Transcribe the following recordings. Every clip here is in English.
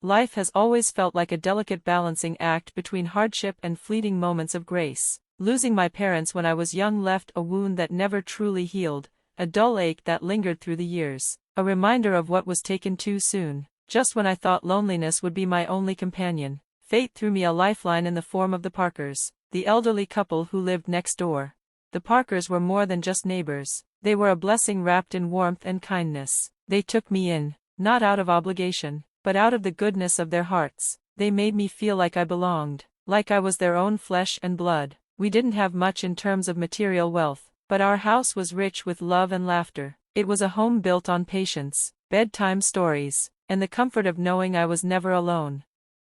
Life has always felt like a delicate balancing act between hardship and fleeting moments of grace. Losing my parents when I was young left a wound that never truly healed, a dull ache that lingered through the years, a reminder of what was taken too soon. Just when I thought loneliness would be my only companion, fate threw me a lifeline in the form of the Parkers, the elderly couple who lived next door. The Parkers were more than just neighbors. They were a blessing wrapped in warmth and kindness. They took me in, not out of obligation, but out of the goodness of their hearts. They made me feel like I belonged, like I was their own flesh and blood. We didn't have much in terms of material wealth, but our house was rich with love and laughter. It was a home built on patience, bedtime stories, and the comfort of knowing I was never alone.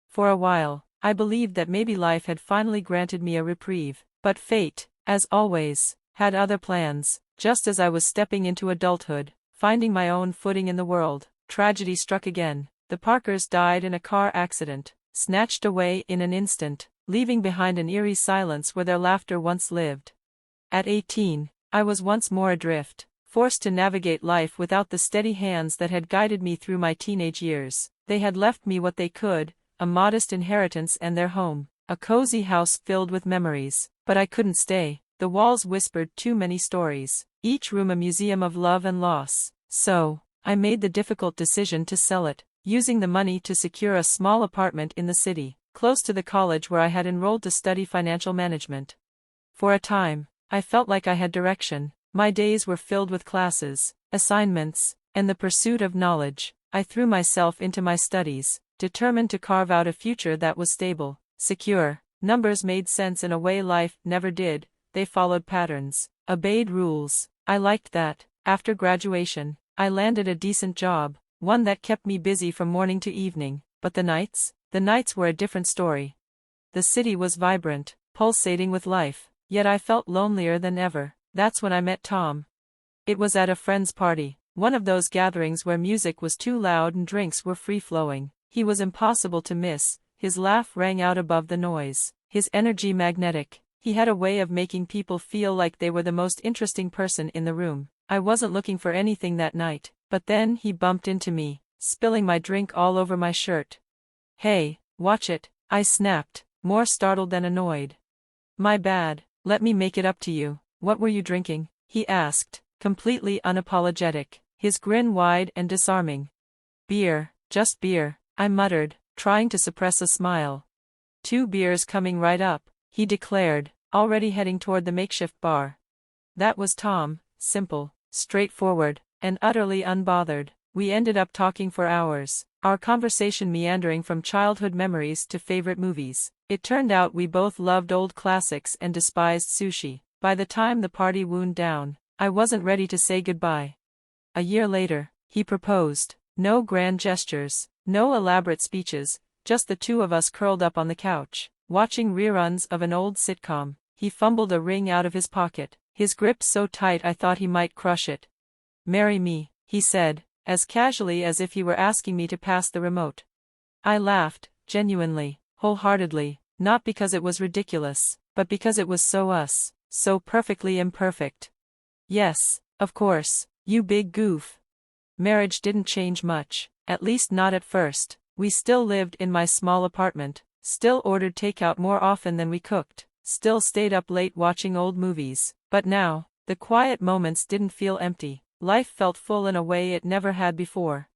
For a while, I believed that maybe life had finally granted me a reprieve, but fate, as always, had other plans. Just as I was stepping into adulthood, finding my own footing in the world, tragedy struck again. The Parkers died in a car accident, snatched away in an instant, leaving behind an eerie silence where their laughter once lived. At 18, I was once more adrift, forced to navigate life without the steady hands that had guided me through my teenage years. They had left me what they could, a modest inheritance and their home, a cozy house filled with memories, but I couldn't stay. The walls whispered too many stories, each room a museum of love and loss. So, I made the difficult decision to sell it, using the money to secure a small apartment in the city, close to the college where I had enrolled to study financial management. For a time, I felt like I had direction. My days were filled with classes, assignments, and the pursuit of knowledge. I threw myself into my studies, determined to carve out a future that was stable, secure. Numbers made sense in a way life never did. They followed patterns, obeyed rules. I liked that. After graduation, I landed a decent job, one that kept me busy from morning to evening. But the nights were a different story. The city was vibrant, pulsating with life, yet I felt lonelier than ever. That's when I met Tom. It was at a friend's party, one of those gatherings where music was too loud and drinks were free-flowing. He was impossible to miss. His laugh rang out above the noise, his energy magnetic. He had a way of making people feel like they were the most interesting person in the room. I wasn't looking for anything that night, but then he bumped into me, spilling my drink all over my shirt. "Hey, watch it," I snapped, more startled than annoyed. "My bad, let me make it up to you. What were you drinking?" he asked, completely unapologetic, his grin wide and disarming. "Beer, just beer," I muttered, trying to suppress a smile. "2 beers coming right up," he declared, already heading toward the makeshift bar. That was Tom, simple, straightforward, and utterly unbothered. We ended up talking for hours, our conversation meandering from childhood memories to favorite movies. It turned out we both loved old classics and despised sushi. By the time the party wound down, I wasn't ready to say goodbye. A year later, he proposed. No grand gestures, no elaborate speeches, just the two of us curled up on the couch, watching reruns of an old sitcom. He fumbled a ring out of his pocket, his grip so tight I thought he might crush it. "Marry me," he said, as casually as if he were asking me to pass the remote. I laughed, genuinely, wholeheartedly, not because it was ridiculous, but because it was so us, so perfectly imperfect. "Yes, of course, you big goof." Marriage didn't change much, at least not at first. We still lived in my small apartment, still ordered takeout more often than we cooked, still stayed up late watching old movies. But now, the quiet moments didn't feel empty. Life felt full in a way it never had before.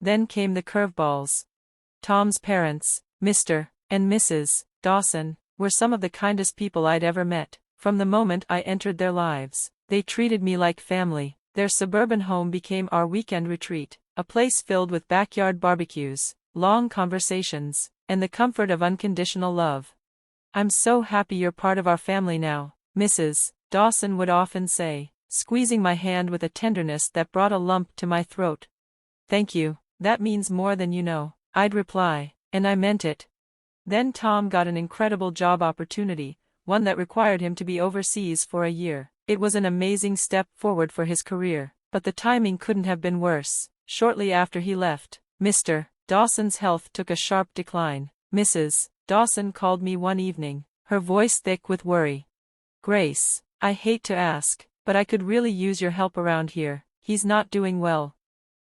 Then came the curveballs. Tom's parents, Mr. and Mrs. Dawson, were some of the kindest people I'd ever met. From the moment I entered their lives, they treated me like family. Their suburban home became our weekend retreat, a place filled with backyard barbecues, long conversations, and the comfort of unconditional love. "I'm so happy you're part of our family now," Mrs. Dawson would often say, squeezing my hand with a tenderness that brought a lump to my throat. "Thank you, that means more than you know," I'd reply, and I meant it. Then Tom got an incredible job opportunity, one that required him to be overseas for a year. It was an amazing step forward for his career, but the timing couldn't have been worse. Shortly after he left, Mr. Dawson's health took a sharp decline. Mrs. Dawson called me one evening, her voice thick with worry. "Grace, I hate to ask, but I could really use your help around here. He's not doing well."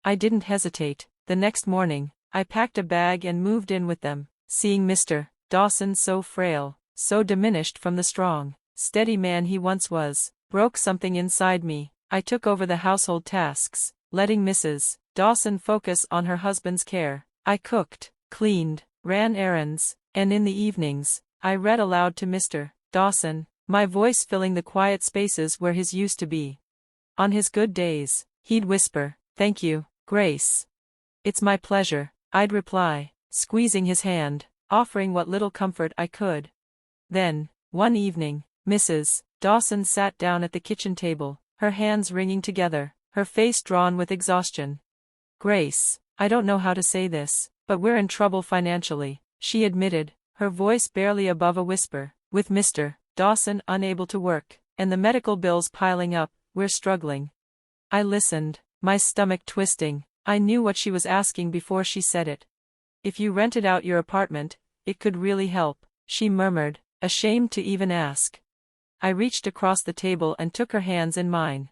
I didn't hesitate. The next morning, I packed a bag and moved in with them, seeing Mr. Dawson so frail, so diminished from the strong, steady man he once was, broke something inside me. I took over the household tasks, letting Mrs. Dawson focus on her husband's care. I cooked, cleaned, ran errands, and in the evenings, I read aloud to Mr. Dawson, my voice filling the quiet spaces where his used to be. On his good days, he'd whisper, "Thank you, Grace." "It's my pleasure," I'd reply, squeezing his hand, offering what little comfort I could. Then, one evening, Mrs. Dawson sat down at the kitchen table, her hands wringing together, her face drawn with exhaustion. "Grace, I don't know how to say this, but we're in trouble financially," she admitted, her voice barely above a whisper. "With Mr. Dawson unable to work, and the medical bills piling up, we're struggling." I listened, my stomach twisting. I knew what she was asking before she said it. "If you rented out your apartment, it could really help," she murmured, ashamed to even ask. I reached across the table and took her hands in mine.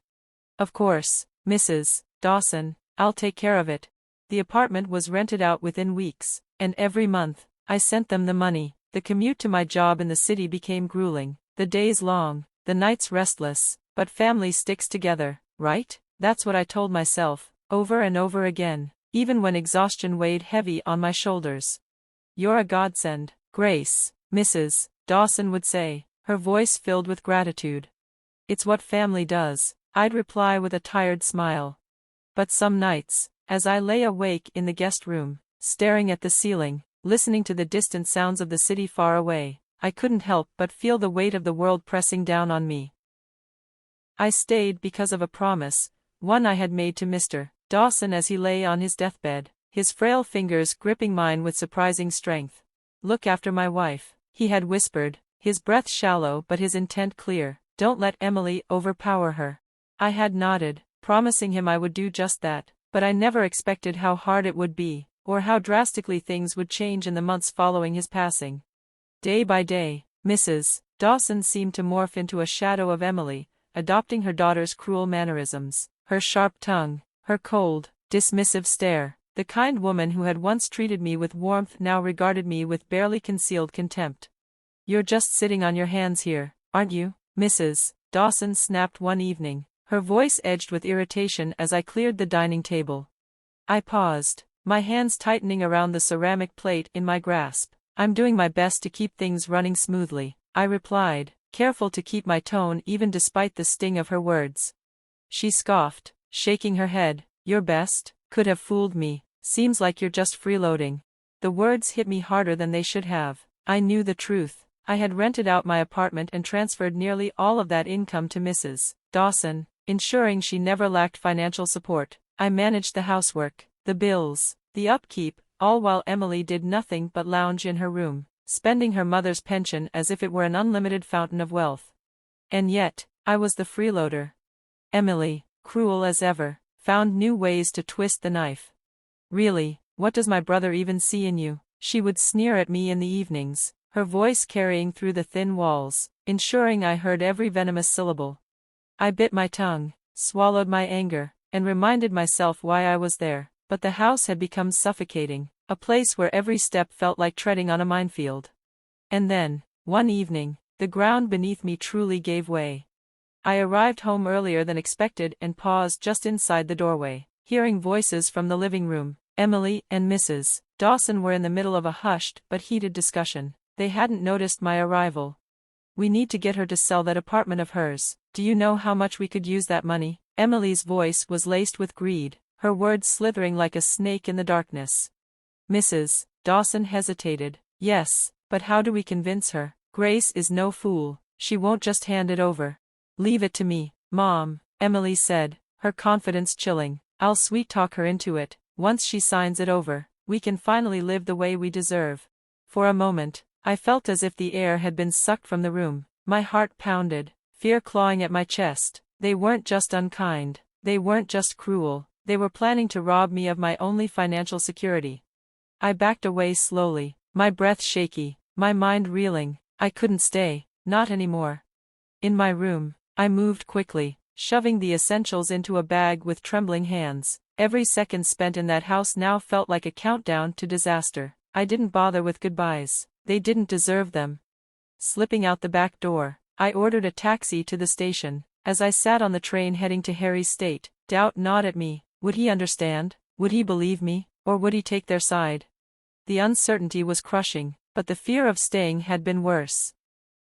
"Of course, Mrs. Dawson, I'll take care of it." The apartment was rented out within weeks, and every month, I sent them the money. The commute to my job in the city became grueling, the days long, the nights restless, but family sticks together, right? That's what I told myself, over and over again, even when exhaustion weighed heavy on my shoulders. "You're a godsend, Grace," Mrs. Dawson would say, her voice filled with gratitude. "It's what family does," I'd reply with a tired smile. But some nights, as I lay awake in the guest room, staring at the ceiling, listening to the distant sounds of the city far away, I couldn't help but feel the weight of the world pressing down on me. I stayed because of a promise, one I had made to Mr. Dawson as he lay on his deathbed, his frail fingers gripping mine with surprising strength. "Look after my wife," he had whispered, his breath shallow but his intent clear. "Don't let Emily overpower her." I had nodded, promising him I would do just that, but I never expected how hard it would be, or how drastically things would change in the months following his passing. Day by day, Mrs. Dawson seemed to morph into a shadow of Emily, adopting her daughter's cruel mannerisms, her sharp tongue, her cold, dismissive stare. The kind woman who had once treated me with warmth now regarded me with barely concealed contempt. "You're just sitting on your hands here, aren't you?" Mrs. Dawson snapped one evening, her voice edged with irritation as I cleared the dining table. I paused, my hands tightening around the ceramic plate in my grasp. "I'm doing my best to keep things running smoothly," I replied, careful to keep my tone even despite the sting of her words. She scoffed, shaking her head. "Your best? Could have fooled me. Seems like you're just freeloading." The words hit me harder than they should have. I knew the truth. I had rented out my apartment and transferred nearly all of that income to Mrs. Dawson, ensuring she never lacked financial support. I managed the housework, the bills, the upkeep, all while Emily did nothing but lounge in her room, spending her mother's pension as if it were an unlimited fountain of wealth. And yet, I was the freeloader. Emily, cruel as ever, found new ways to twist the knife. "Really, what does my brother even see in you?" she would sneer at me in the evenings, her voice carrying through the thin walls, ensuring I heard every venomous syllable. I bit my tongue, swallowed my anger, and reminded myself why I was there, but the house had become suffocating, a place where every step felt like treading on a minefield. And then, one evening, the ground beneath me truly gave way. I arrived home earlier than expected and paused just inside the doorway, hearing voices from the living room. Emily and Mrs. Dawson were in the middle of a hushed but heated discussion. They hadn't noticed my arrival. "We need to get her to sell that apartment of hers. Do you know how much we could use that money?" Emily's voice was laced with greed, her words slithering like a snake in the darkness. Mrs. Dawson hesitated. "Yes, but how do we convince her? Grace is no fool. She won't just hand it over." "Leave it to me, Mom," Emily said, her confidence chilling. "I'll sweet-talk her into it. Once she signs it over, we can finally live the way we deserve." For a moment, I felt as if the air had been sucked from the room. My heart pounded, fear clawing at my chest. They weren't just unkind. They weren't just cruel. They were planning to rob me of my only financial security. I backed away slowly, my breath shaky, my mind reeling. I couldn't stay, not anymore. In my room, I moved quickly, shoving the essentials into a bag with trembling hands. Every second spent in that house now felt like a countdown to disaster. I didn't bother with goodbyes. They didn't deserve them. Slipping out the back door, I ordered a taxi to the station. As I sat on the train heading to Harry's state, doubt gnawed at me. Would he understand? Would he believe me? Or would he take their side? The uncertainty was crushing, but the fear of staying had been worse.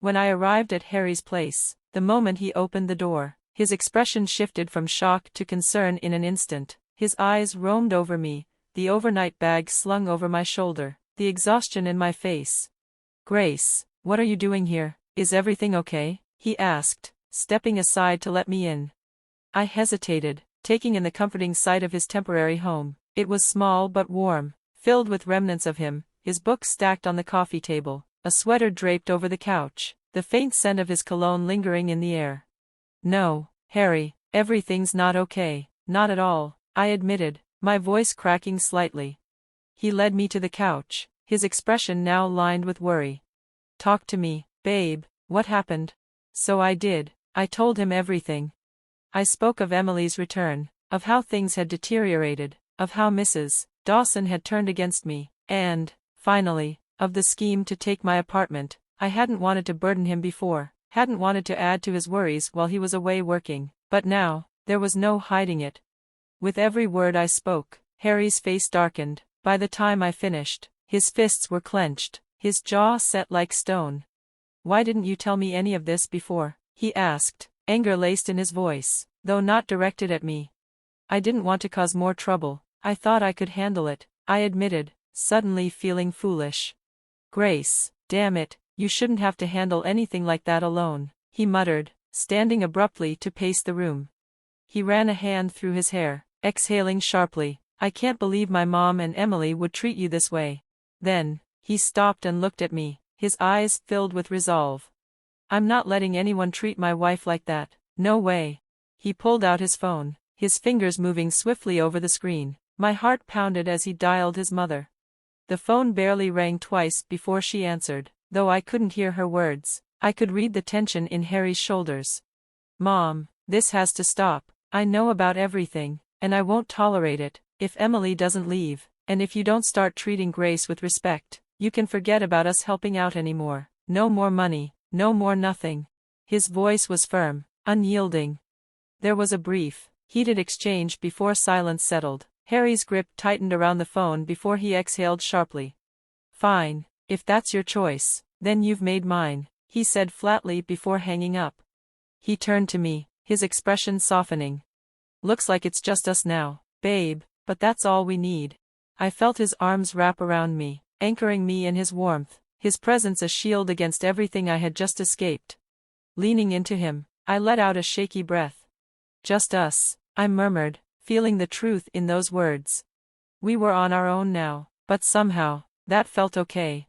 When I arrived at Harry's place, the moment he opened the door, his expression shifted from shock to concern in an instant. His eyes roamed over me, the overnight bag slung over my shoulder, the exhaustion in my face. "Grace, what are you doing here? Is everything okay?" he asked, stepping aside to let me in. I hesitated, taking in the comforting sight of his temporary home. It was small but warm, filled with remnants of him, his books stacked on the coffee table, a sweater draped over the couch, the faint scent of his cologne lingering in the air. "No, Harry, everything's not okay, not at all," I admitted, my voice cracking slightly. He led me to the couch, his expression now lined with worry. "Talk to me, babe, what happened?" So I did. I told him everything. I spoke of Emily's return, of how things had deteriorated, of how Mrs. Dawson had turned against me, and, finally, of the scheme to take my apartment. I hadn't wanted to burden him before, hadn't wanted to add to his worries while he was away working, but now, there was no hiding it. With every word I spoke, Harry's face darkened. By the time I finished, his fists were clenched, his jaw set like stone. "Why didn't you tell me any of this before?" he asked, anger laced in his voice, though not directed at me. "I didn't want to cause more trouble. I thought I could handle it," I admitted, suddenly feeling foolish. "Grace, damn it, you shouldn't have to handle anything like that alone," he muttered, standing abruptly to pace the room. He ran a hand through his hair, exhaling sharply. "I can't believe my mom and Emily would treat you this way." Then, he stopped and looked at me, his eyes filled with resolve. "I'm not letting anyone treat my wife like that, no way." He pulled out his phone, his fingers moving swiftly over the screen. My heart pounded as he dialed his mother. The phone barely rang twice before she answered, though I couldn't hear her words. I could read the tension in Harry's shoulders. "Mom, this has to stop. I know about everything, and I won't tolerate it. If Emily doesn't leave, and if you don't start treating Grace with respect, you can forget about us helping out anymore. No more money, no more nothing." His voice was firm, unyielding. There was a brief, heated exchange before silence settled. Harry's grip tightened around the phone before he exhaled sharply. "Fine, if that's your choice, then you've made mine," he said flatly before hanging up. He turned to me, his expression softening. "Looks like it's just us now, babe, but that's all we need." I felt his arms wrap around me, anchoring me in his warmth, his presence a shield against everything I had just escaped. Leaning into him, I let out a shaky breath. "Just us," I murmured, feeling the truth in those words. We were on our own now, but somehow, that felt okay.